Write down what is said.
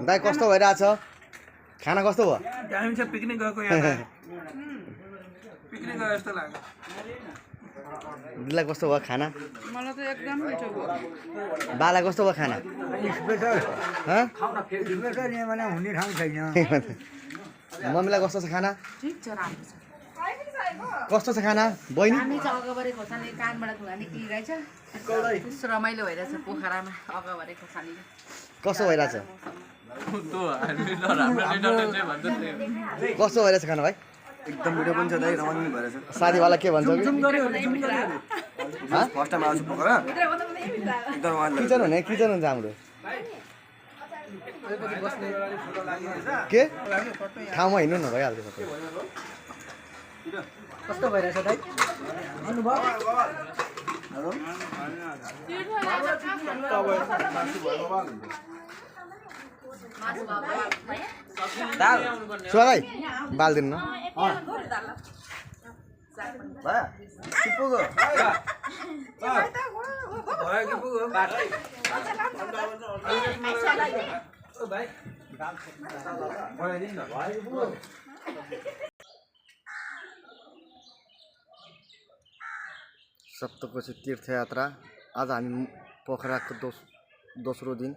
दाइ कस्तो भइरहेछ खाना कस्तो भयो दामी छ पिकनिक गएको यहाँ पिकनिक गए जस्तो लाग्यो दिदीलाई कस्तो भयो खाना मलाई त एकदम मिठो भयो बाला कस्तो भयो खाना स्पेशल हँ स्पेशल यहाँ भने हुने ठाउँ छैन मम्मीलाई कस्तो छ खाना ठिक छ राम्रो छ कस्तो छ खाना बहिनी हामी चाहिँ अगाबारे खोर्सानी कानबाट धुवानी किराइछ त्यस्तो रमाइलो भइरहेछ पोखरामा अगाबारे खोर्सानी कस्तो भइरहेछ कस्तो भइरहेछ खाना भाइ एकदम भिडियो पनि छ दाइ रमाइलो भइरहेछ साथीवाला के भन्छ फर्स्ट टाइम आउँछु पोखरा एकदम रमाइलो किचन हुने किचन हुन्छ हाम्रो के ठाउँमा हिँड्नु न भइहाल्छ कस्तो भइरहेछ दाइ अनुभव सुवा भाइ बाल दिनु न सप्तकोशी तीर्थयात्रा आज हामी पोखराको दोस्रो दिन